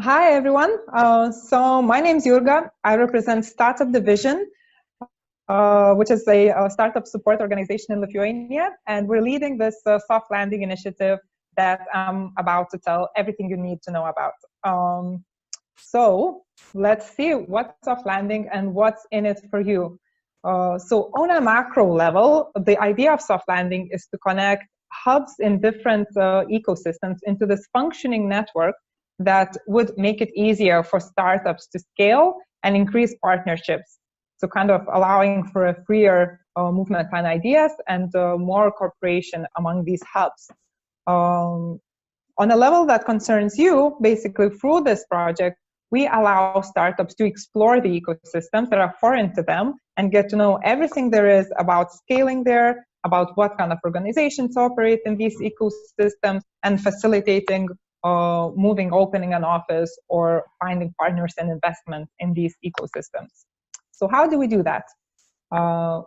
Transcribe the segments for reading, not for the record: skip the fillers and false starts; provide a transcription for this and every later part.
Hi, everyone. So my name is Jurga. I represent Startup Division, which is a startup support organization in Lithuania. And we're leading this SoftLanding initiative that I'm about to tell everything you need to know about. So let's see what's SoftLanding and what's in it for you. So on a macro level, the idea of SoftLanding is to connect hubs in different ecosystems into this functioning network that would make it easier for startups to scale and increase partnerships. So kind of allowing for a freer movement on ideas and more cooperation among these hubs. On a level that concerns you, basically through this project, we allow startups to explore the ecosystems that are foreign to them and get to know everything there is about scaling there, about what kind of organizations operate in these ecosystems, and facilitating moving, opening an office, or finding partners and investment in these ecosystems. So how do we do that?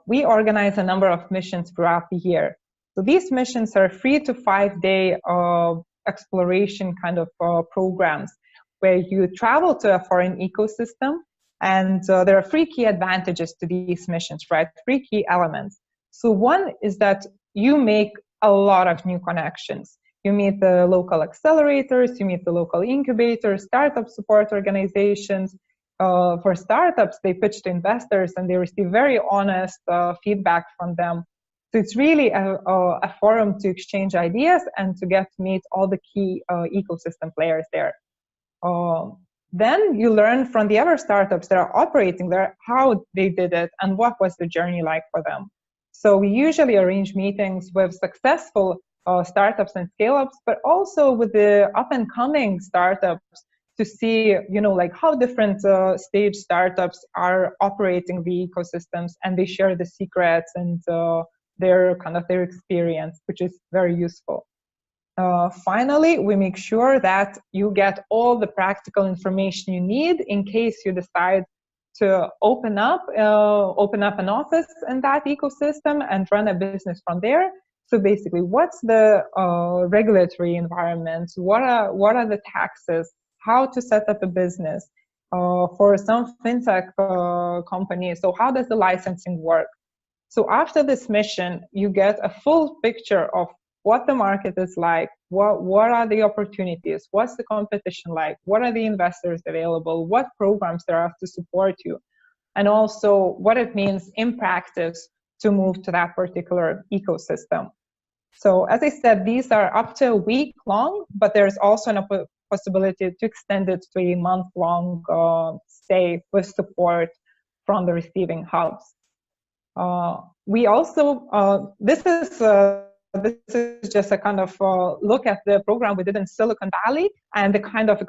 We organize a number of missions throughout the year. So these missions are 3 to 5 day exploration kind of programs where you travel to a foreign ecosystem, and there are 3 key advantages to these missions, right? 3 key elements. So one is that you make a lot of new connections. You meet the local accelerators, you meet the local incubators, startup support organizations. For startups, they pitch to investors and they receive very honest feedback from them. So it's really a forum to exchange ideas and to get to meet all the key ecosystem players there. Then you learn from the other startups that are operating there how they did it and what was the journey like for them. So we usually arrange meetings with successful startups and scale-ups, but also with the up-and-coming startups to see, like how different stage startups are operating the ecosystems, and they share the secrets and their experience, which is very useful. Finally, we make sure that you get all the practical information you need in case you decide to open up an office in that ecosystem and run a business from there. So basically, what's the regulatory environment? What are the taxes? How to set up a business for some fintech companies? So how does the licensing work? So after this mission, you get a full picture of what the market is like, what are the opportunities, what's the competition like, what are the investors available, what programs there are to support you, and also what it means in practice to move to that particular ecosystem. So as I said, these are up to a week long, but there's also an possibility to extend it to a month-long stay with support from the receiving hubs. We also, this is just a kind of look at the program we did in Silicon Valley and the kind of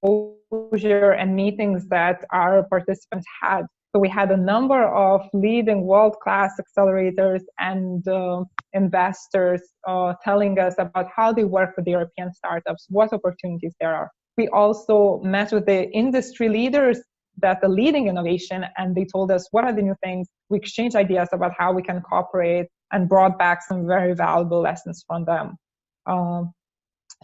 exposure and meetings that our participants had. So we had a number of leading world-class accelerators and investors telling us about how they work with the European startups, what opportunities there are. We also met with the industry leaders that are leading innovation, and they told us what are the new things. We exchanged ideas about how we can cooperate and brought back some very valuable lessons from them.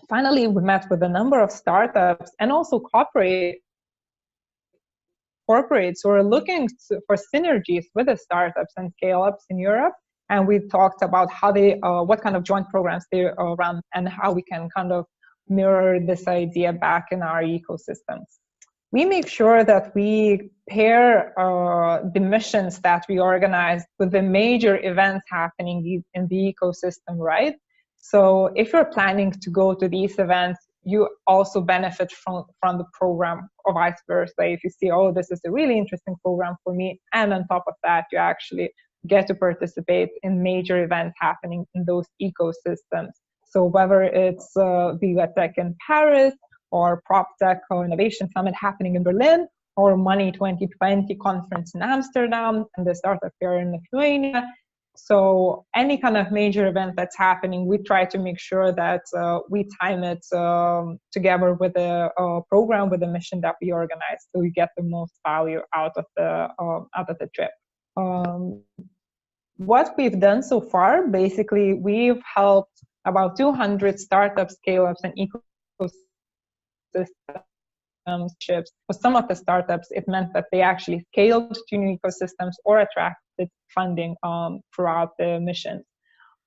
Finally, we met with a number of startups and also corporates who are looking for synergies with the startups and scale-ups in Europe. And we talked about how they, what kind of joint programs they run and how we can kind of mirror this idea back in our ecosystems. We make sure that we pair the missions that we organize with the major events happening in the ecosystem, right? So if you're planning to go to these events, you also benefit from the program, or vice versa. If you see, oh, this is a really interesting program for me, and on top of that, you actually get to participate in major events happening in those ecosystems. So whether it's Viva Tech in Paris, or PropTech or Innovation Summit happening in Berlin, or Money 2020 conference in Amsterdam, and the Startup Fair in Lithuania. So any kind of major event that's happening, we try to make sure that we time it together with the program, with the mission that we organize, so we get the most value out of the trip. What we've done so far, basically, we've helped about 200 startups, scale-ups, and ecosystems ecosystems, chips. For some of the startups, it meant that they actually scaled to new ecosystems or attracted funding throughout the mission.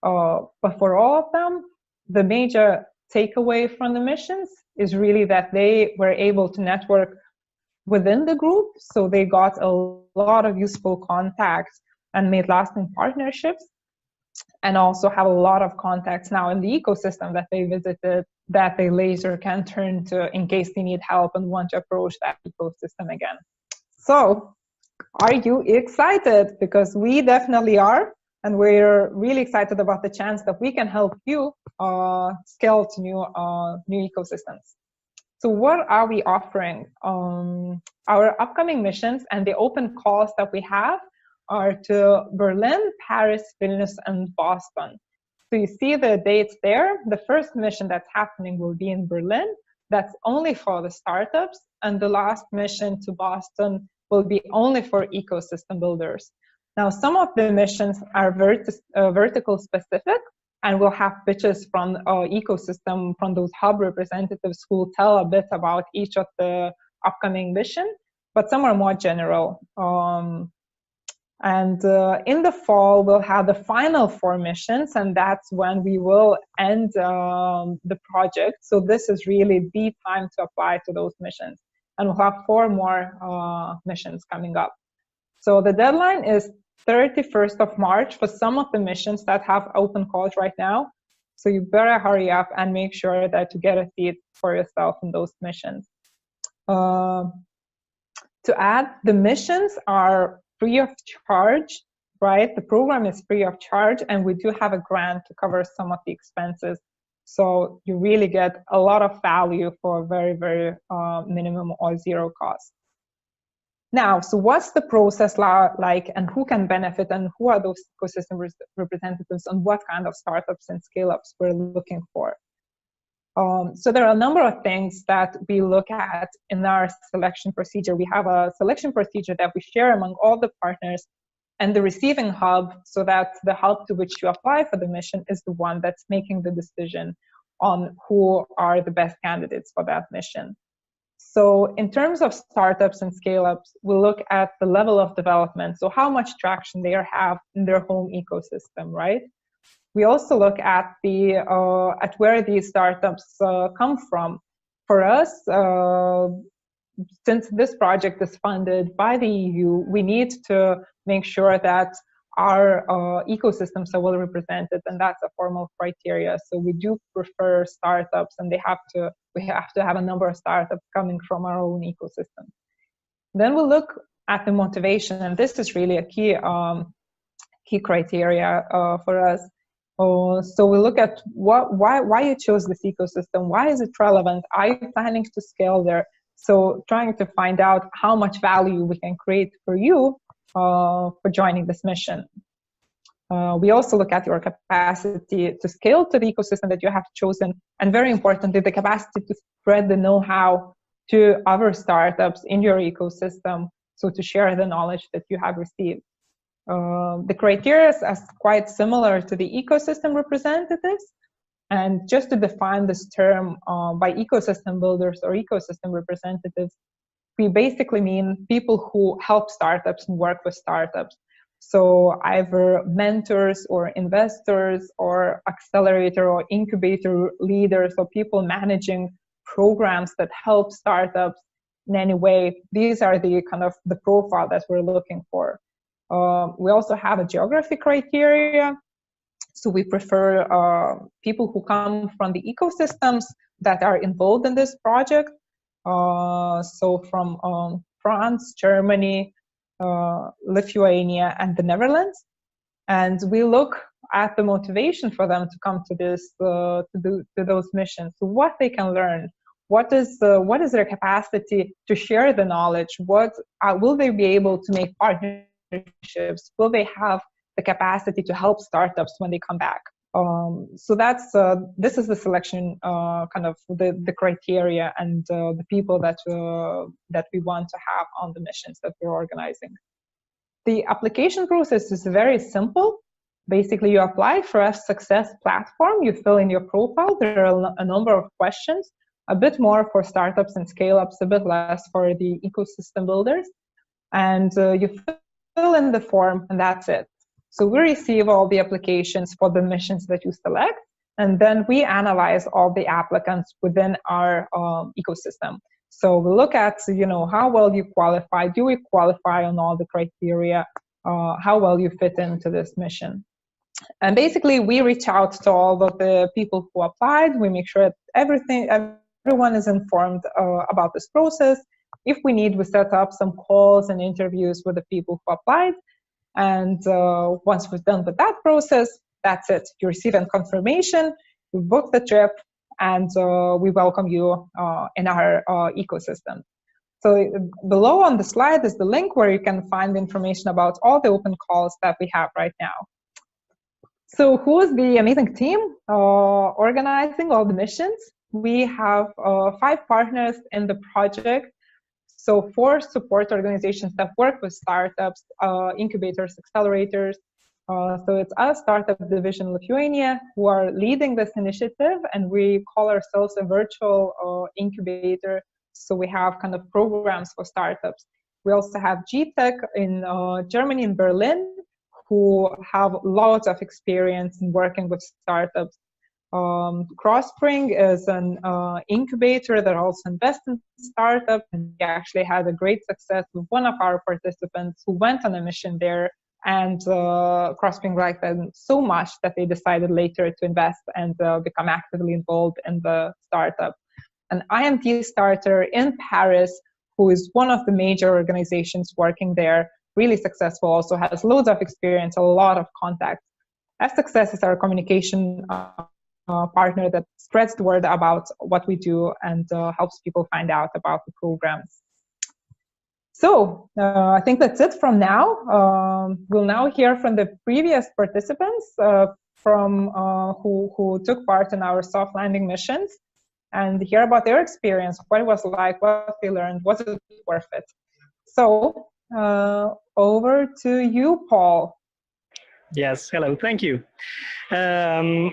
But for all of them, the major takeaway from the missions is really that they were able to network within the group. So they got a lot of useful contacts and made lasting partnerships, and also have a lot of contacts now in the ecosystem that they visited that they later can turn to in case they need help and want to approach that ecosystem again. So are you excited? Because we definitely are, and we're really excited about the chance that we can help you scale to new ecosystems. So what are we offering? Our upcoming missions and the open calls that we have are to Berlin, Paris, Vilnius, and Boston. So you see the dates there. The first mission that's happening will be in Berlin. That's only for the startups. And the last mission to Boston will be only for ecosystem builders. Now, some of the missions are vertical specific, and we'll have pitches from ecosystem, from those hub representatives who will tell a bit about each of the upcoming mission, but some are more general. And in the fall, we'll have the final 4 missions, and that's when we will end the project. So this is really the time to apply to those missions. And we'll have 4 more missions coming up. So the deadline is 31st of March for some of the missions that have open calls right now. So you better hurry up and make sure that you get a seat for yourself in those missions. To add, the missions are free of charge, right? The program is free of charge, and we do have a grant to cover some of the expenses. So you really get a lot of value for very, very minimum or zero cost. Now, so what's the process like, and who can benefit, and who are those ecosystem representatives, and what kind of startups and scale-ups we're looking for? So there are a number of things that we look at in our selection procedure. We have a selection procedure that we share among all the partners and the receiving hub, so that the hub to which you apply for the mission is the one that's making the decision on who are the best candidates for that mission. So in terms of startups and scale-ups, we look at the level of development, so how much traction they have in their home ecosystem, right? We also look at at where these startups come from. For us, since this project is funded by the EU, we need to make sure that our ecosystems are well represented, and that's a formal criteria. So we do prefer startups, and we have to have a number of startups coming from our own ecosystem. Then we'll look at the motivation, and this is really a key criteria for us. So we look at why you chose this ecosystem, why is it relevant, are you planning to scale there? So trying to find out how much value we can create for you for joining this mission. We also look at your capacity to scale to the ecosystem that you have chosen, and very importantly, the capacity to spread the know-how to other startups in your ecosystem, so to share the knowledge that you have received. The criteria is quite similar to the ecosystem representatives, and just to define this term by ecosystem builders or ecosystem representatives, we basically mean people who help startups and work with startups. So either mentors or investors or accelerator or incubator leaders, or people managing programs that help startups in any way. These are the kind of the profile that we're looking for. We also have a geography criteria. So we prefer people who come from the ecosystems that are involved in this project. So from France, Germany, Lithuania, and the Netherlands. And we look at the motivation for them to come to this, to those missions. So what they can learn, what is their capacity to share the knowledge? What will they be able to make partnerships? Will they have the capacity to help startups when they come back? So that's this is the selection kind of the criteria and the people that we want to have on the missions that we're organizing. The application process is very simple. Basically, you apply for a success platform, you fill in your profile. There are a number of questions. a bit more for startups and scale-ups, a bit less for the ecosystem builders. And you fill in the form, and that's it. So we receive all the applications for the missions that you select, and then we analyze all the applicants within our ecosystem. So we look at, how well you qualify. Do you qualify on all the criteria? How well you fit into this mission? And basically, we reach out to all of the people who applied. We make sure that everyone is informed about this process. If we need, we set up some calls and interviews with the people who applied. And once we're done with that process, that's it. You receive a confirmation, you book the trip, and we welcome you in our ecosystem. So below on the slide is the link where you can find information about all the open calls that we have right now. So who is the amazing team organizing all the missions? We have 5 partners in the project. So 4 support organizations that work with startups, incubators, accelerators. So it's us, Startup Division Lithuania, who are leading this initiative, and we call ourselves a virtual incubator. So we have kind of programs for startups. We also have GTech in Germany, in Berlin, who have lots of experience in working with startups. Crossspring is an incubator that also invests in startups, and we actually had a great success with one of our participants who went on a mission there, and Crossspring liked them so much that they decided later to invest and become actively involved in the startup. An IMT starter in Paris, who is one of the major organizations working there, really successful, also has loads of experience, a lot of contacts. Success is our communication partner that spreads the word about what we do and helps people find out about the programs. So I think that's it from now. We'll now hear from the previous participants who took part in our SoftLanding missions, and hear about their experience, what it was like, what they learned, was it worth it. So over to you, Paul. Yes, hello, thank you. I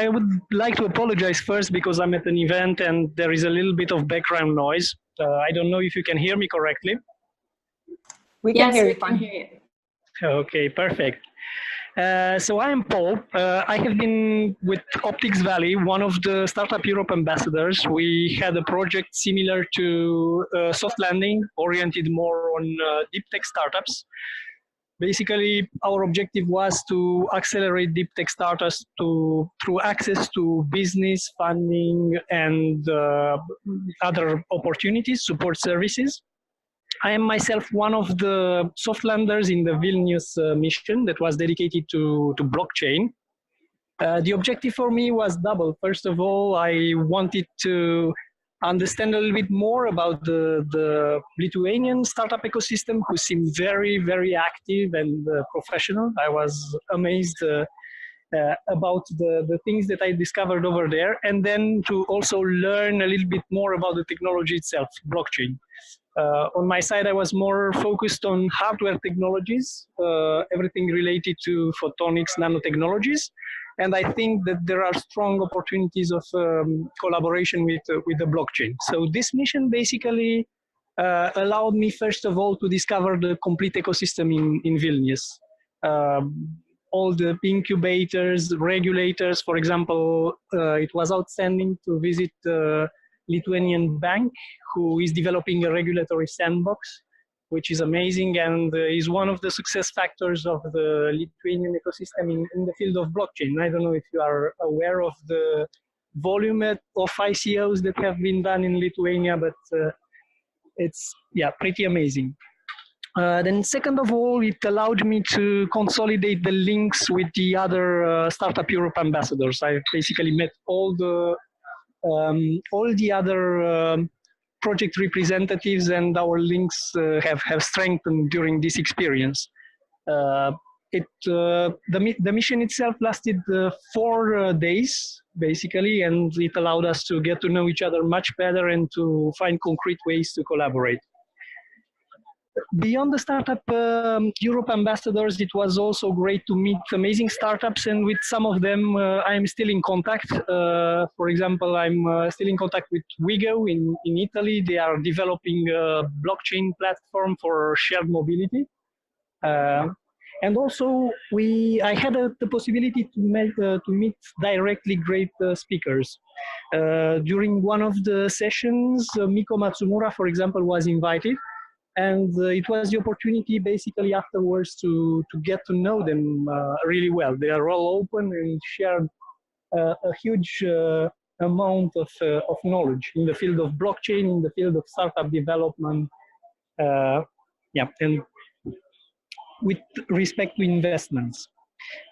would like to apologize first because I'm at an event and there is a little bit of background noise. I don't know if you can hear me correctly. We can hear you fine. Okay, perfect. So I am Paul. I have been with Optics Valley, one of the Startup Europe ambassadors. We had a project similar to SoftLanding, oriented more on deep tech startups. Basically, our objective was to accelerate deep tech startups through access to business, funding, and other opportunities, support services. I am myself one of the SoftLanders in the Vilnius mission that was dedicated to blockchain. The objective for me was double. First of all, I wanted to understand a little bit more about the Lithuanian startup ecosystem, who seemed very, very active and professional. I was amazed about the things that I discovered over there, and then to also learn a little bit more about the technology itself, blockchain. On my side, I was more focused on hardware technologies, everything related to photonics, nanotechnologies. And I think that there are strong opportunities of collaboration with the blockchain. So this mission basically allowed me, first of all, to discover the complete ecosystem in Vilnius. All the incubators, regulators, for example, it was outstanding to visit the Lithuanian bank, who is developing a regulatory sandbox, which is amazing and is one of the success factors of the Lithuanian ecosystem in the field of blockchain. I don't know if you are aware of the volume of ICOs that have been done in Lithuania, but it's pretty amazing. Then second of all, it allowed me to consolidate the links with the other Startup Europe ambassadors. I basically met all the other project representatives, and our links have strengthened during this experience. The mission itself lasted 4 days, basically, and it allowed us to get to know each other much better and to find concrete ways to collaborate. beyond the Startup Europe ambassadors, it was also great to meet amazing startups, and with some of them I'm still in contact. For example, I'm still in contact with weve in Italy. They are developing a blockchain platform for shared mobility. And also, I had the possibility to meet directly great speakers. During one of the sessions, Miko Matsumura, for example, was invited. And it was the opportunity basically afterwards to get to know them really well. They are all open and shared a huge amount of knowledge in the field of blockchain, in the field of startup development, yeah, and with respect to investments.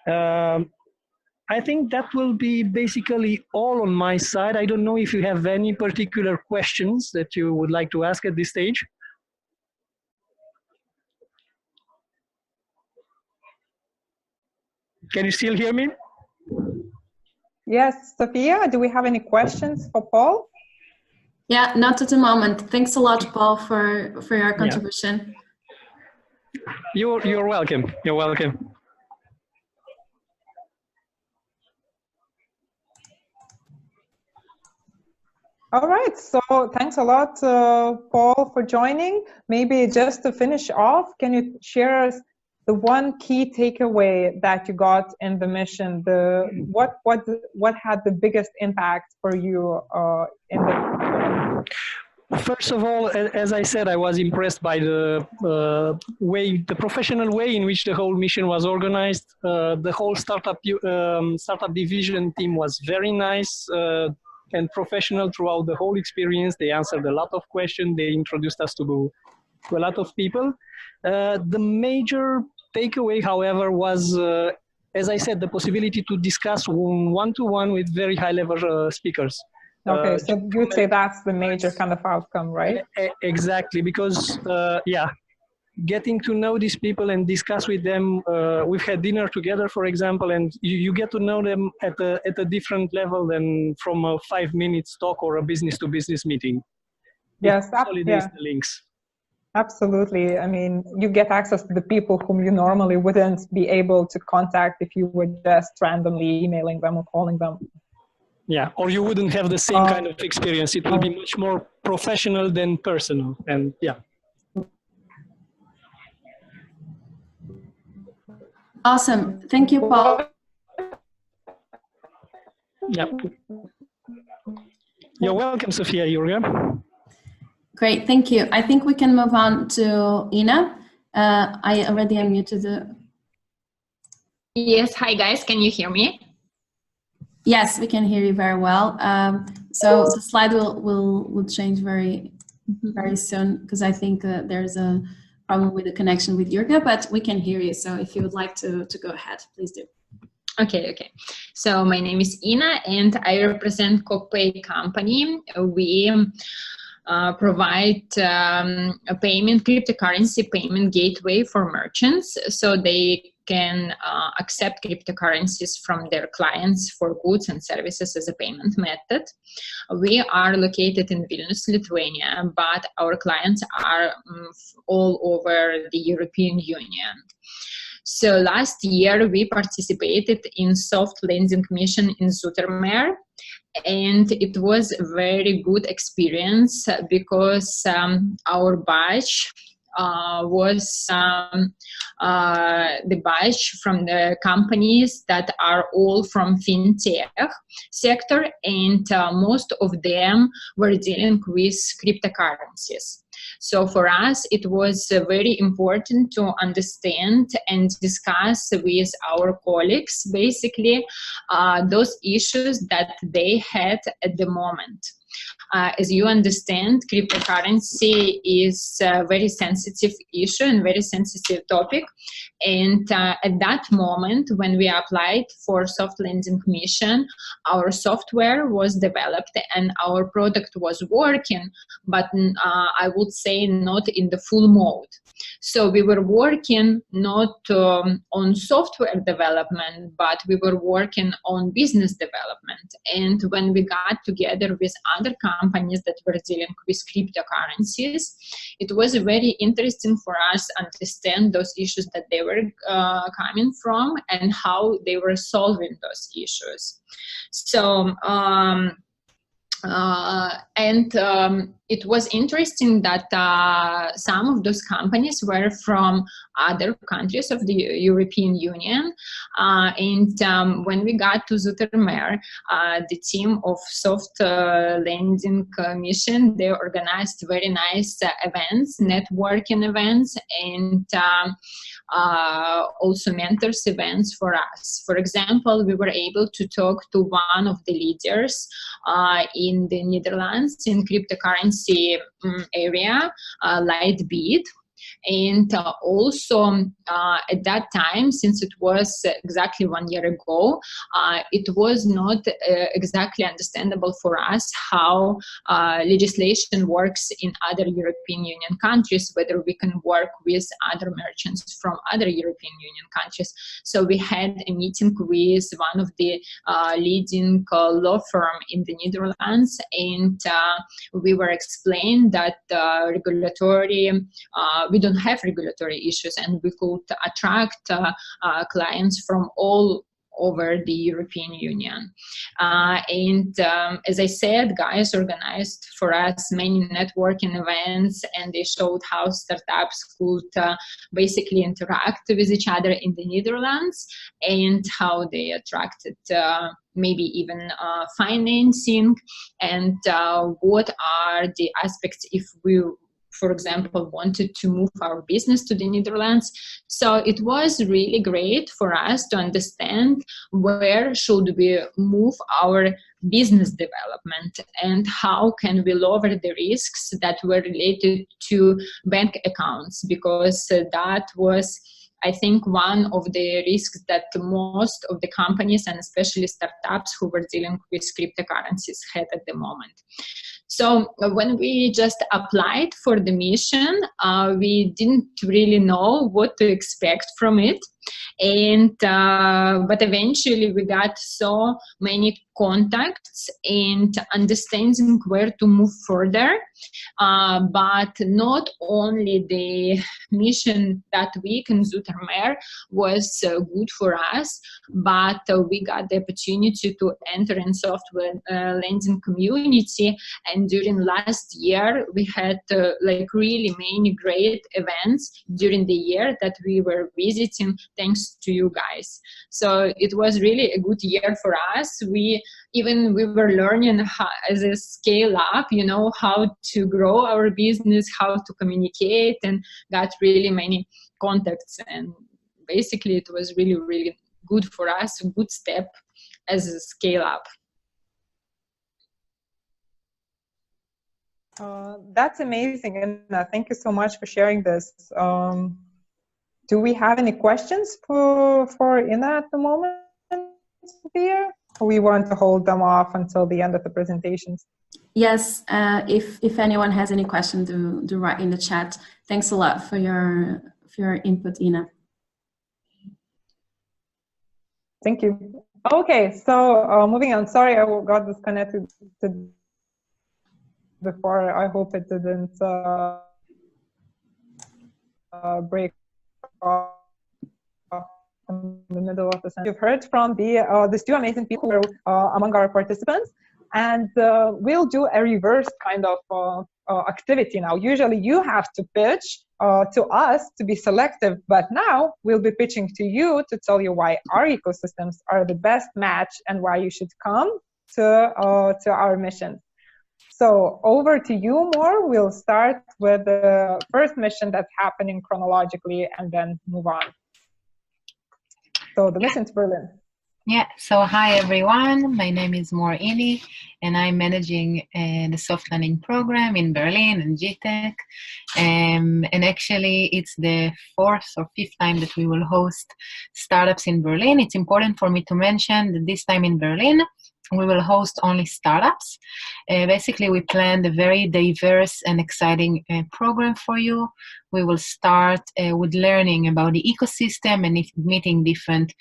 I think that will be basically all on my side. I don't know if you have any particular questions that you would like to ask at this stage. Can you still hear me? Yes, Sophia, do we have any questions for Paul? Yeah, not at the moment. Thanks a lot, Paul, for your contribution. Yeah. You're welcome. You're welcome. All right, so thanks a lot, Paul, for joining. Maybe just to finish off, can you share us the one key takeaway that you got in the mission? What had the biggest impact for you in the? First of all, as I said, I was impressed by the professional way in which the whole mission was organized. The whole startup division team was very nice and professional throughout the whole experience. They answered a lot of questions. They introduced us to a lot of people. The major takeaway, however, was, as I said, the possibility to discuss one-to-one with very high-level speakers. Okay, so you'd say that's the major kind of outcome, right? Exactly, because, yeah, getting to know these people and discuss with them. We've had dinner together, for example, and you get to know them at a different level than from a 5 minutes talk or a business-to-business meeting. Yes, consolidates the links. Absolutely. I mean, you get access to the people whom you normally wouldn't be able to contact if you were just randomly emailing them or calling them. Yeah, or you wouldn't have the same kind of experience. It will be much more professional than personal, and yeah. Awesome. Thank you, Paul. Yeah. You're welcome, Sophia, Jurga. Great, thank you. I think we can move on to Ina. I already unmuted the... Yes, hi guys, can you hear me? Yes, we can hear you very well. So the slide will change very soon because I think there's a problem with the connection with Jurga, but we can hear you. So if you would like to go ahead, please do. Okay. So my name is Ina and I represent CoPay company. We provide a cryptocurrency payment gateway for merchants so they can accept cryptocurrencies from their clients for goods and services as a payment method. We are located in Vilnius, Lithuania, but our clients are all over the European Union. So last year we participated in SoftLanding mission in Zoetermeer, and it was a very good experience because our batch was the batch from the companies that are all from fintech sector, and most of them were dealing with cryptocurrencies. So for us, it was very important to understand and discuss with our colleagues, basically, those issues that they had at the moment. As you understand, cryptocurrency is a very sensitive issue and very sensitive topic. And at that moment, when we applied for SoftLanding mission, our software was developed and our product was working, but I would say not in the full mode. So we were working not on software development, but we were working on business development. And when we got together with other companies that were dealing with cryptocurrencies. It was very interesting for us to understand those issues that they were coming from and how they were solving those issues. So, it was interesting that some of those companies were from other countries of the European Union. When we got to Zoetermeer, the team of SoftLanding mission, they organized very nice events, networking events, and also mentors events for us. For example, we were able to talk to one of the leaders in the Netherlands in cryptocurrency area, Lightbit. And also at that time, since it was exactly 1 year ago, it was not exactly understandable for us how legislation works in other European Union countries, whether we can work with other merchants from other European Union countries. So we had a meeting with one of the leading law firm in the Netherlands, and we were explained that regulatory we don't have regulatory issues, and we could attract clients from all over the European Union. As I said, guys organized for us many networking events, and they showed how startups could basically interact with each other in the Netherlands, and how they attracted maybe even financing, and what are the aspects if we, for example, wanted to move our business to the Netherlands. So it was really great for us to understand where should we move our business development and how can we lower the risks that were related to bank accounts, because that was, I think, one of the risks that most of the companies and especially startups who were dealing with cryptocurrencies had at the moment. So when we just applied for the mission, we didn't really know what to expect from it. But eventually we got so many contacts and understanding where to move further. But not only the mission that week in Zoetermeer was good for us, but we got the opportunity to enter in SoftLanding community. And during last year, we had like really many great events during the year that we were visiting, thanks to you guys. So it was really a good year for us. We were learning how, as a scale up, you know, how to grow our business, how to communicate, and got really many contacts. And basically it was really, really good for us, a good step as a scale up. That's amazing, and thank you so much for sharing this. Do we have any questions for Ina at the moment, Sophia? Or we want to hold them off until the end of the presentations? Yes, if anyone has any questions, do write in the chat. Thanks a lot for your input, Ina. Thank you. Okay, so moving on. Sorry, I got disconnected before. I hope it didn't break off in the middle of the sentence. You've heard from these two amazing people among our participants, and we'll do a reverse kind of activity now. Usually you have to pitch to us to be selective, but now we'll be pitching to you to tell you why our ecosystems are the best match and why you should come to our mission. So over to you, Mor. We'll start with the first mission that's happening chronologically and then move on. So the mission to Berlin. Yeah, so hi everyone, my name is Mor Ini and I'm managing the SoftLanding program in Berlin and GTech. And actually it's the 4th or 5th time that we will host startups in Berlin. It's important for me to mention that this time in Berlin, we will host only startups. Basically, we planned a very diverse and exciting program for you. We will start with learning about the ecosystem and meeting different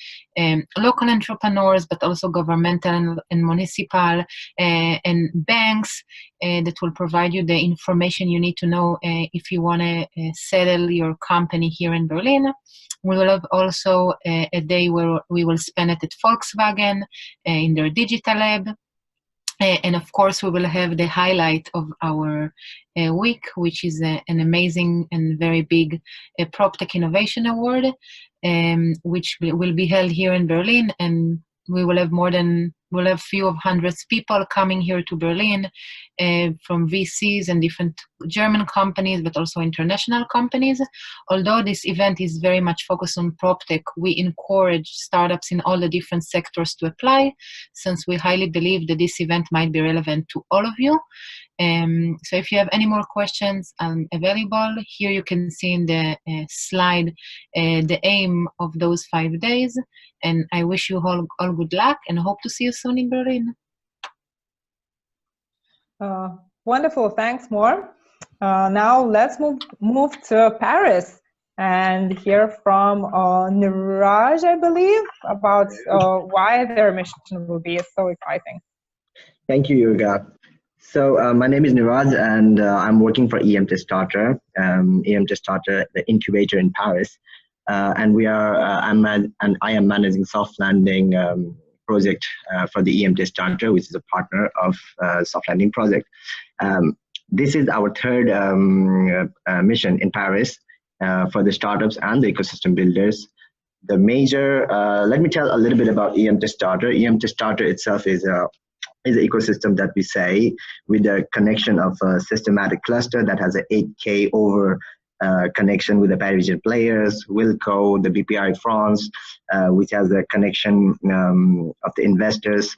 local entrepreneurs, but also governmental and municipal and banks that will provide you the information you need to know if you want to settle your company here in Berlin. We will have also a day where we will spend it at Volkswagen in their digital lab. And of course, we will have the highlight of our week, which is an amazing and very big PropTech Innovation Award, which will be held here in Berlin. And we will have we'll have few of hundreds people coming here to Berlin from VCs and different German companies, but also international companies. Although this event is very much focused on PropTech, we encourage startups in all the different sectors to apply, since we highly believe that this event might be relevant to all of you. So if you have any more questions, I'm available. Here you can see in the slide the aim of those 5 days. And I wish you all good luck and hope to see you soon in Berlin. Wonderful, thanks, Mor. Now let's move to Paris and hear from Niraj, I believe, about why their mission will be so exciting. Thank you, Yurga. So my name is Niraj, and I'm working for EMT Starter, the incubator in Paris. And I am managing SoftLanding project for the EMT Starter, which is a partner of SoftLanding project. This is our third mission in Paris for the startups and the ecosystem builders. The major, let me tell a little bit about EMT Starter. EMT Starter itself is an ecosystem that we say with the connection of a systematic cluster that has an 8K over connection with the Parisian players, Wilco, the BPI France, which has a connection of the investors.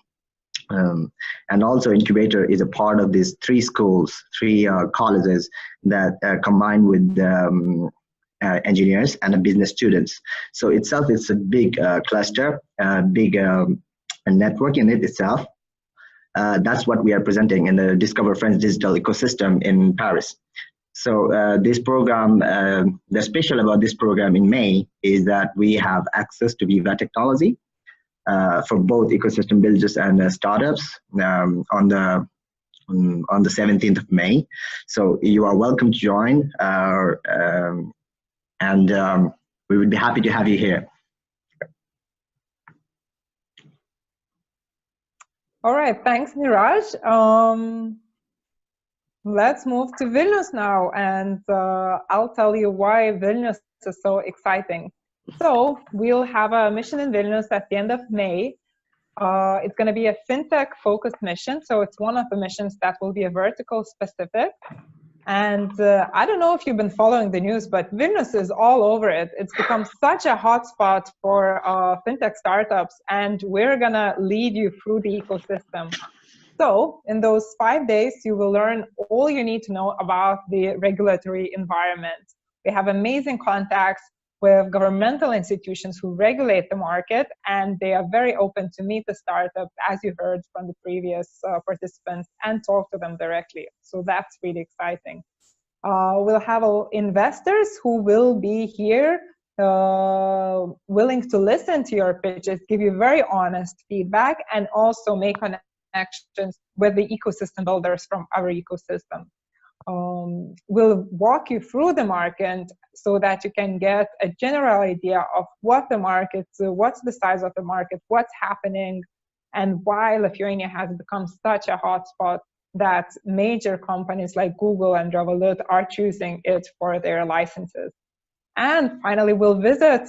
And also Incubator is a part of these three colleges that combine with engineers and business students. So itself, it's a big cluster, big network in it itself. That's what we are presenting in the Discover French Digital Ecosystem in Paris. So this program, the special about this program in May is that we have access to Viva technology for both ecosystem builders and startups on the 17th of May. So you are welcome to join, and we would be happy to have you here. All right, thanks, Niraj. Let's move to Vilnius now, and I'll tell you why Vilnius is so exciting. So we'll have a mission in Vilnius at the end of May. It's going to be a fintech-focused mission, so it's one of the missions that will be a vertical specific. And I don't know if you've been following the news, but Vilnius is all over it. It's become such a hotspot for fintech startups, and we're going to lead you through the ecosystem. So in those 5 days, you will learn all you need to know about the regulatory environment. We have amazing contacts with governmental institutions who regulate the market, and they are very open to meet the startups, as you heard from the previous participants, and talk to them directly. So that's really exciting. We'll have investors who will be here willing to listen to your pitches, give you very honest feedback, and also make connections with the ecosystem builders from our ecosystem. We'll walk you through the market so that you can get a general idea of what the market, what's the size of the market, what's happening, and why Lithuania has become such a hotspot that major companies like Google and Revolut are choosing it for their licenses. And finally, we'll visit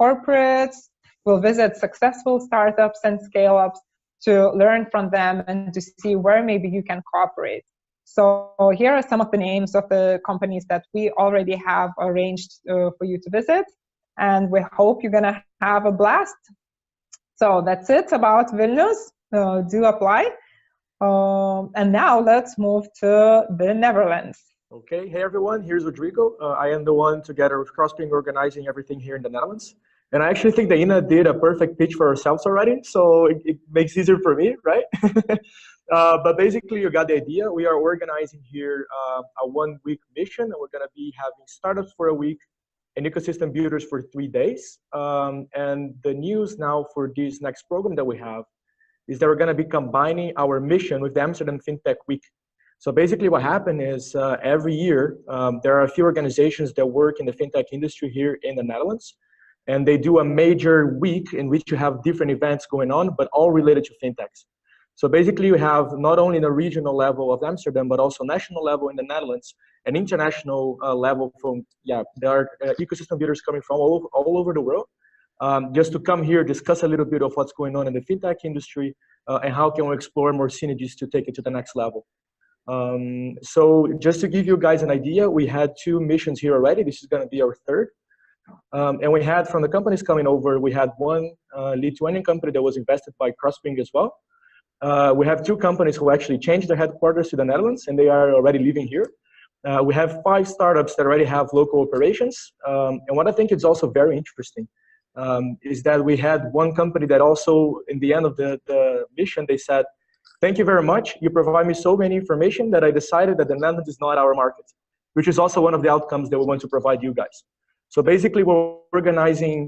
corporates, we'll visit successful startups and scale-ups to learn from them and to see where maybe you can cooperate. So here are some of the names of the companies that we already have arranged for you to visit, and we hope you're going to have a blast. So that's it about Vilnius. Do apply. And now let's move to the Netherlands. Okay, hey everyone, here's Rodrigo. I am the one together with Crossspring organizing everything here in the Netherlands. And I actually think that Ina did a perfect pitch for ourselves already, so it makes it easier for me, right? But basically, you got the idea. We are organizing here a 1-week mission, and we're going to be having startups for a week and ecosystem builders for 3 days. And the news now for this next program that we have is that we're going to be combining our mission with the Amsterdam FinTech Week. So basically what happened is every year, there are a few organizations that work in the FinTech industry here in the Netherlands. And they do a major week in which you have different events going on, but all related to FinTechs. So basically you have not only the regional level of Amsterdam, but also national level in the Netherlands and international level from, there are ecosystem builders coming from all over the world. Just to come here, discuss a little bit of what's going on in the FinTech industry and how can we explore more synergies to take it to the next level. So just to give you guys an idea, we had 2 missions here already. This is going to be our 3rd. And we had, from the companies coming over, we had one Lithuanian company that was invested by Crossspring as well. We have 2 companies who actually changed their headquarters to the Netherlands, and they are already living here. We have 5 startups that already have local operations. And what I think is also very interesting is that we had one company that also, in the end of the mission, they said, "Thank you very much. You provide me so many information that I decided that the Netherlands is not our market," which is also one of the outcomes that we want to provide you guys. So basically, we're organizing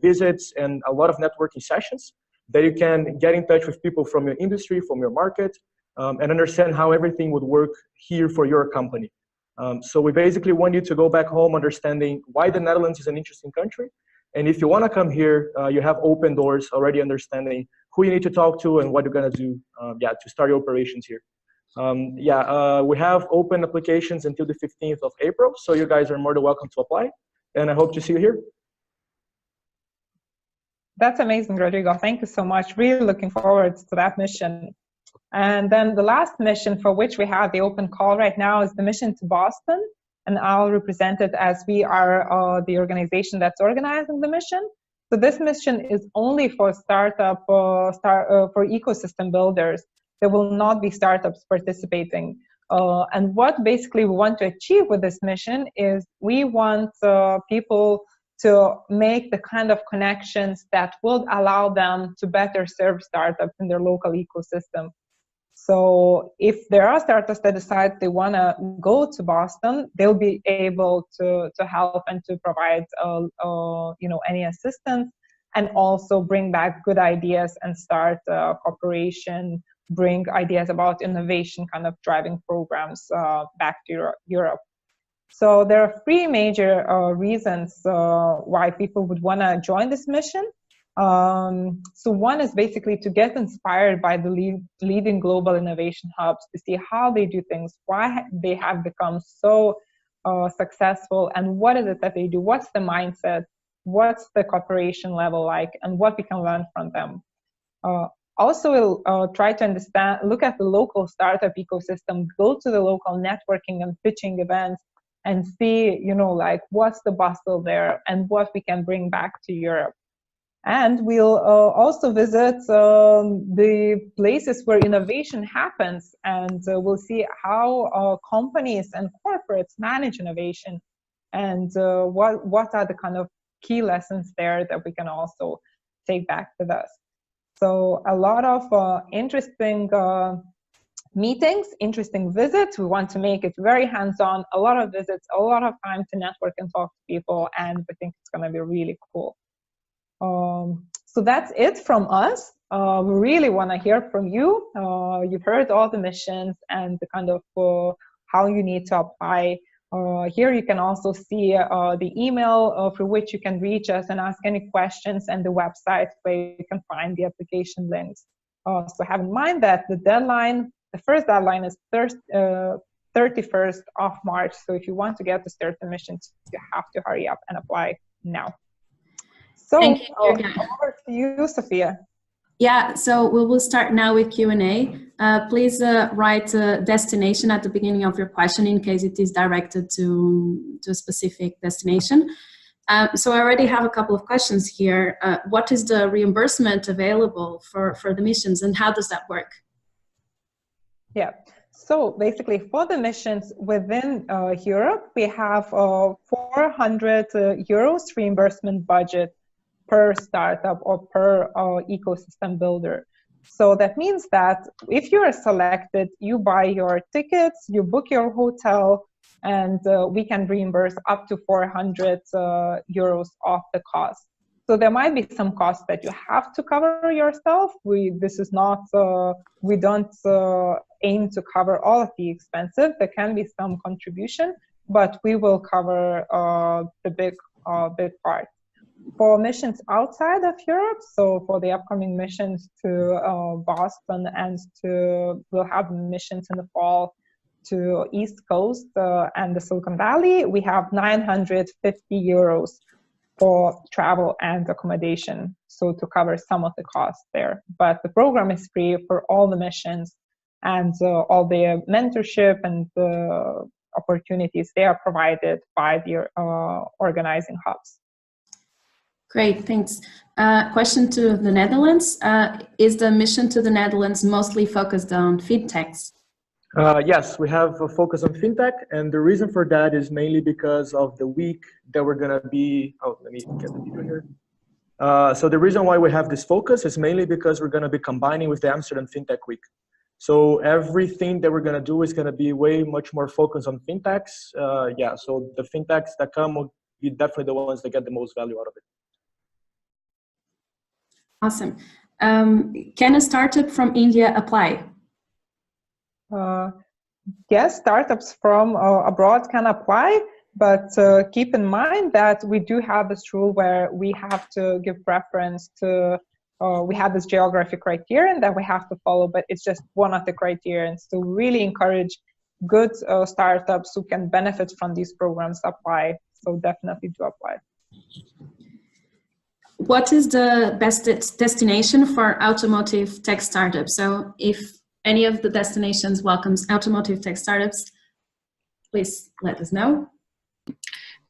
visits and a lot of networking sessions that you can get in touch with people from your industry, from your market, and understand how everything would work here for your company. So we basically want you to go back home understanding why the Netherlands is an interesting country. And if you want to come here, you have open doors, already understanding who you need to talk to and what you're going to do to start your operations here. We have open applications until the 15th of April, so you guys are more than welcome to apply. And I hope to see you here. That's amazing, Rodrigo. Thank you so much. Really looking forward to that mission. And then the last mission for which we have the open call right now is the mission to Boston. And I'll represent it as we are the organization that's organizing the mission. So this mission is only for startup, for ecosystem builders. There will not be startups participating. And what basically we want to achieve with this mission is we want people to make the kind of connections that will allow them to better serve startups in their local ecosystem. So if there are startups that decide they want to go to Boston, they'll be able to help and to provide any assistance, and also bring back good ideas and start cooperation, bring ideas about innovation kind of driving programs back to Europe. So there are 3 major reasons why people would want to join this mission. So one is basically to get inspired by the leading global innovation hubs, to see how they do things, why they have become so successful, and what is it that they do, what's the mindset, what's the cooperation level like, and what we can learn from them. Also, we'll try to look at the local startup ecosystem, go to the local networking and pitching events, and see, what's the bustle there and what we can bring back to Europe. And we'll also visit the places where innovation happens, and we'll see how companies and corporates manage innovation, and what are the kind of key lessons there that we can also take back with us. So a lot of interesting meetings, interesting visits. We want to make it very hands-on, a lot of visits, a lot of time to network and talk to people, and we think it's going to be really cool. So that's it from us. We really want to hear from you. You've heard all the missions and the kind of how you need to apply. Here you can also see the email through which you can reach us and ask any questions, and the website where you can find the application links. So have in mind that the first deadline is 31st of March. So if you want to get to start the missions, you have to hurry up and apply now. So over to you, Sophia. Yeah, so we will start now with Q&A. Please write a destination at the beginning of your question in case it is directed to a specific destination. So I already have a couple of questions here. What is the reimbursement available for the missions, and how does that work? Yeah, so basically for the missions within Europe, we have 400 euros reimbursement budget per startup or per ecosystem builder. So that means that if you are selected, you buy your tickets, you book your hotel, and we can reimburse up to 400 euros off the cost. So there might be some costs that you have to cover yourself. We don't aim to cover all of the expenses. There can be some contribution, but we will cover the big part. For missions outside of Europe, so for the upcoming missions to Boston and we'll have missions in the fall to East Coast and the Silicon Valley, we have 950 euros for travel and accommodation, so to cover some of the costs there. But the program is free for all the missions, and all the mentorship and the opportunities, they are provided by the organizing hubs. Great, thanks. Question to the Netherlands. Is the mission to the Netherlands mostly focused on fintechs? Yes, we have a focus on fintech, and the reason for that is mainly because of the week that we're going to be, let me get the video here. So the reason why we have this focus is mainly because we're going to be combining with the Amsterdam Fintech Week. So everything that we're going to do is going to be way much more focused on fintechs. Yeah, so the fintechs that come will be definitely the ones that get the most value out of it. Awesome. Can a startup from India apply? Yes, startups from abroad can apply, but keep in mind that we do have this rule where we have to give preference to, we have this geographic criterion that we have to follow, but it's just one of the criterions to really encourage good startups who can benefit from these programs apply. So definitely do apply. What is the best destination for automotive tech startups? So if any of the destinations welcomes automotive tech startups, please let us know.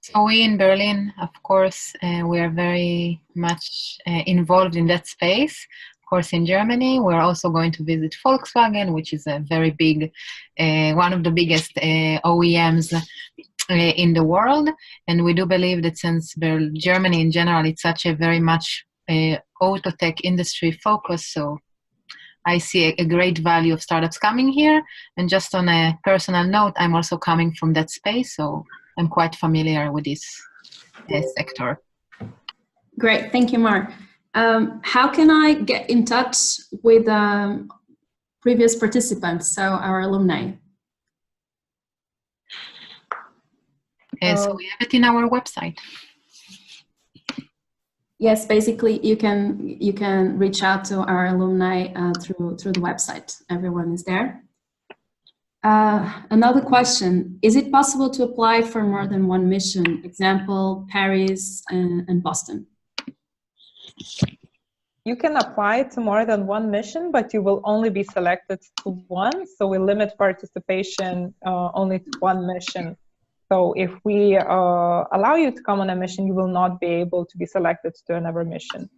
So we in Berlin, of course, we are very much involved in that space. Of course, in Germany, we're also going to visit Volkswagen, which is a very big, one of the biggest OEMs in the world. And we do believe that since Germany in general, it's such a very much auto tech industry focus, so I see a great value of startups coming here. And just on a personal note, I'm also coming from that space, so I'm quite familiar with this sector. Great, thank you, Mar. How can I get in touch with previous participants, so our alumni? So we have it in our website. Yes, basically you can reach out to our alumni through the website. Everyone is there. Another question: is it possible to apply for more than one mission? Example, Paris and Boston. You can apply to more than one mission, but you will only be selected to one. So we limit participation only to one mission. So if we allow you to come on a mission, you will not be able to be selected to another mission.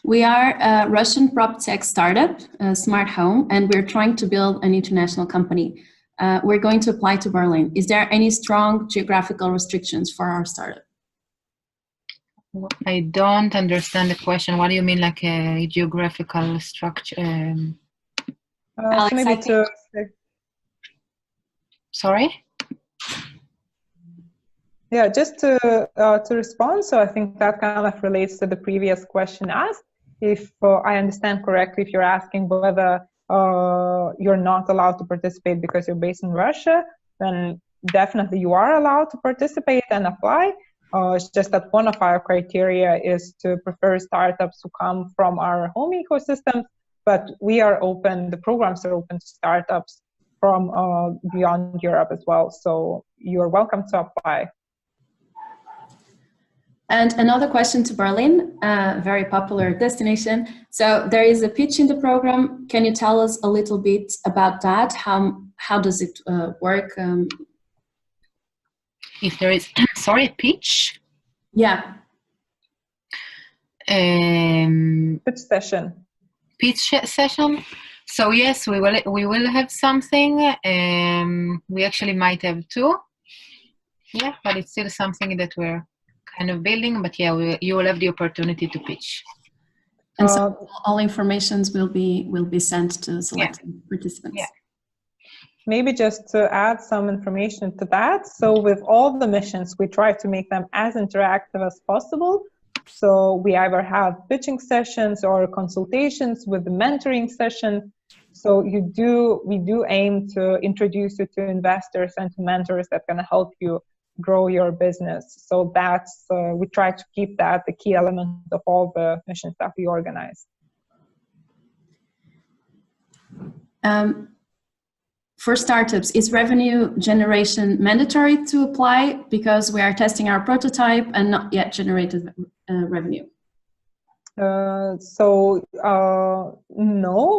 We are a Russian prop tech startup, Smart Home, and we're trying to build an international company. We're going to apply to Berlin. Is there any strong geographical restrictions for our startup? I don't understand the question. What do you mean, like a geographical structure? Alex, so maybe to Sorry? Yeah, just to respond. So I think that kind of relates to the previous question asked. If I understand correctly, if you're asking whether you're not allowed to participate because you're based in Russia, then definitely you are allowed to participate and apply. It's just that one of our criteria is to prefer startups who come from our home ecosystem, but we are open, the programs are open to startups from beyond Europe as well. So you're welcome to apply. And another question to Berlin, very popular destination. So there is a pitch in the program. Can you tell us a little bit about that? How does it work? If there is, sorry, pitch? Yeah. Pitch session. Pitch session. So yes, we will have something. We actually might have two. Yeah, but it's still something that we're kind of building. But yeah, you will have the opportunity to pitch. And so all informations will be sent to selected participants. Yeah. Maybe just to add some information to that. So with all the missions, we try to make them as interactive as possible. So we either have pitching sessions or consultations with the mentoring session. So we do aim to introduce you to investors and to mentors that can help you grow your business. So that's, we try to keep that the key element of all the missions that we organize. For startups, is revenue generation mandatory to apply because we are testing our prototype and not yet generated revenue? No,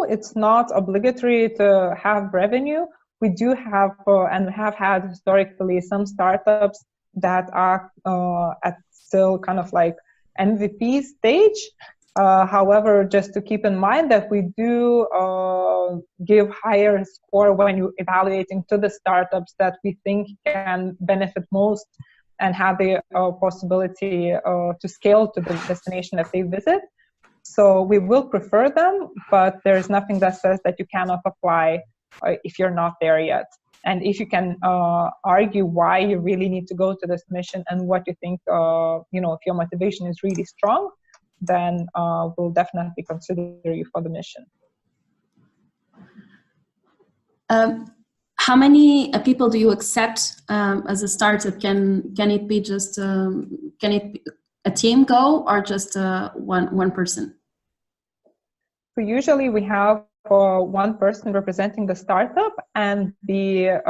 it's not obligatory to have revenue. We do have and have had historically some startups that are at still kind of like MVP stage. However, just to keep in mind that we do give higher score when you're evaluating to the startups that we think can benefit most and have the possibility to scale to the destination that they visit. So we will prefer them, but there's nothing that says that you cannot apply if you're not there yet. And if you can argue why you really need to go to this mission and what you think, if your motivation is really strong, then we'll definitely consider you for the mission. How many people do you accept as a startup? Can it be just can it be a team go or just one person? So usually we have one person representing the startup, and the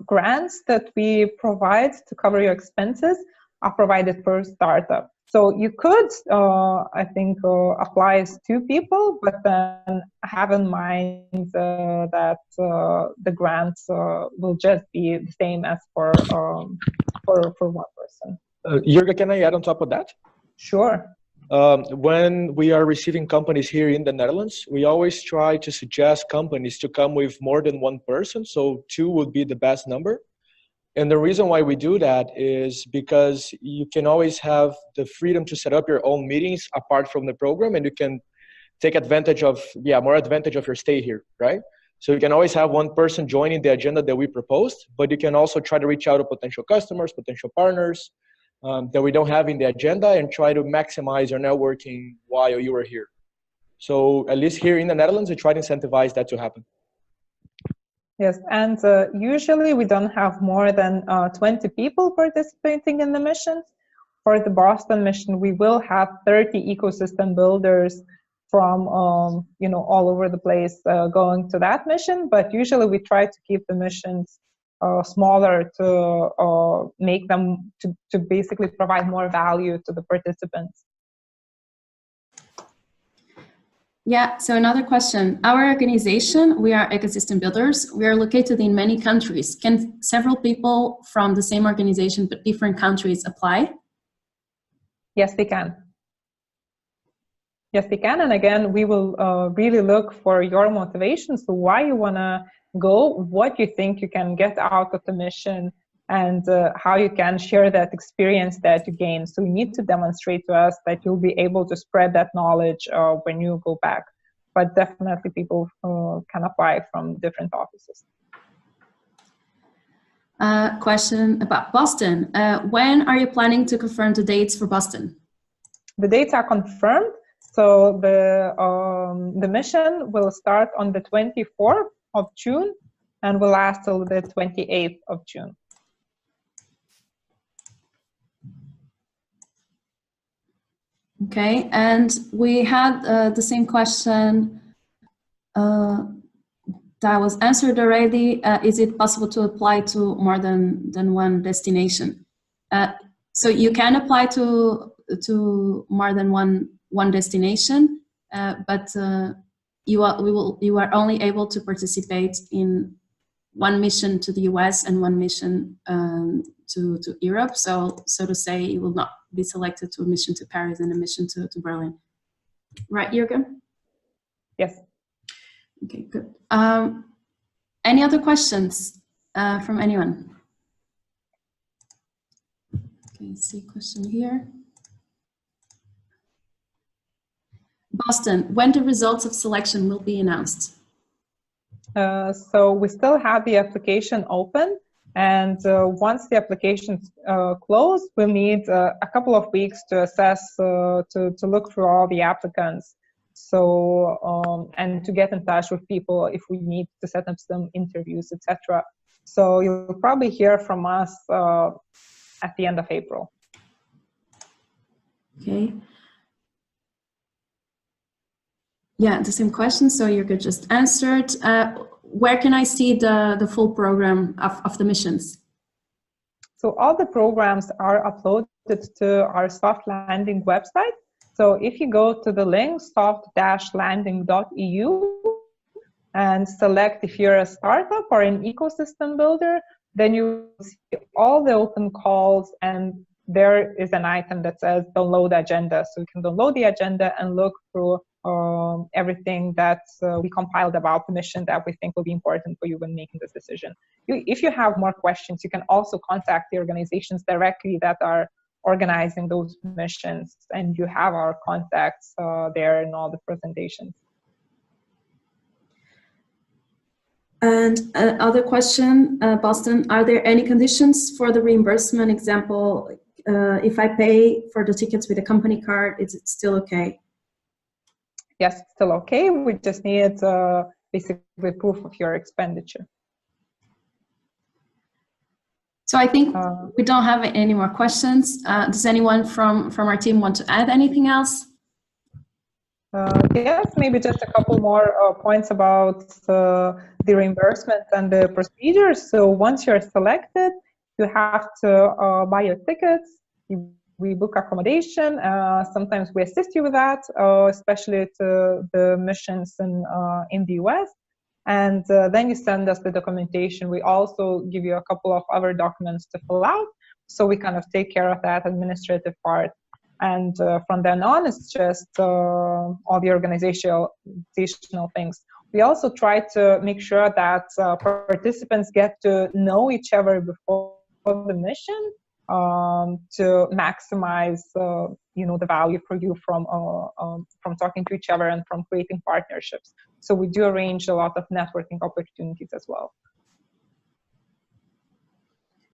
grants that we provide to cover your expenses are provided per startup. So you could, I think, apply as 2 people, but then have in mind that the grants will just be the same as for one person. Jurga, can I add on top of that? Sure. When we are receiving companies here in the Netherlands, we always try to suggest companies to come with more than 1 person. So 2 would be the best number. And the reason why we do that is because you can always have the freedom to set up your own meetings apart from the program, and you can take advantage of, more advantage of your stay here, right? So you can always have 1 person joining the agenda that we proposed, but you can also try to reach out to potential customers, potential partners that we don't have in the agenda, and try to maximize your networking while you are here. So at least here in the Netherlands, we try to incentivize that to happen. Yes, and usually we don't have more than 20 people participating in the missions. For the Boston mission, we will have 30 ecosystem builders from all over the place going to that mission. But usually we try to keep the missions smaller to make them to basically provide more value to the participants. Yeah, so another question. Our organization, we are ecosystem builders. We are located in many countries. Can several people from the same organization but different countries apply? Yes, they can. Yes, they can. And again, we will really look for your motivation. So why you want to go, what you think you can get out of the mission, and how you can share that experience that you gain. So you need to demonstrate to us that you'll be able to spread that knowledge when you go back. But definitely people can apply from different offices. Question about Boston. When are you planning to confirm the dates for Boston? The dates are confirmed. So the mission will start on the 24th of June and will last till the 28th of June. Okay, and we had the same question that was answered already. Is it possible to apply to more than one destination? So you can apply to more than one destination, but you are only able to participate in one mission to the US and one mission to Europe. So to say, you will not be selected to a mission to Paris and a mission to Berlin. Right, Jürgen? Yes. Okay, good. Any other questions from anyone? Okay, see a question here. Boston, when the results of selection will be announced? So we still have the application open, and once the application's closed, we'll need a couple of weeks to assess, to look through all the applicants. So, and to get in touch with people if we need to set up some interviews, etc. So you'll probably hear from us at the end of April. Okay. Yeah, the same question, so Jurga just answered. Where can I see the full program of the missions? So all the programs are uploaded to our SoftLanding website. So if you go to the link soft-landing.eu and select if you're a startup or an ecosystem builder, then you see all the open calls, and there is an item that says download agenda. So you can download the agenda and look through everything that we compiled about the mission that we think will be important for you when making this decision. If you have more questions, you can also contact the organizations directly that are organizing those missions, and you have our contacts there in all the presentations. And other question, Boston, are there any conditions for the reimbursement? Example, if I pay for the tickets with a company card, is it still okay? Yes, it's still okay. We just need basically proof of your expenditure. So I think we don't have any more questions. Does anyone from our team want to add anything else? Yes, maybe just a couple more points about the reimbursement and the procedures. So once you're selected, you have to buy your tickets. We book accommodation. Sometimes we assist you with that, especially to the missions in the US. And then you send us the documentation. We also give you a couple of other documents to fill out. So we kind of take care of that administrative part. And from then on, it's just all the organizational things. We also try to make sure that participants get to know each other before the mission, to maximize, the value for you from talking to each other and from creating partnerships. So we do arrange a lot of networking opportunities as well.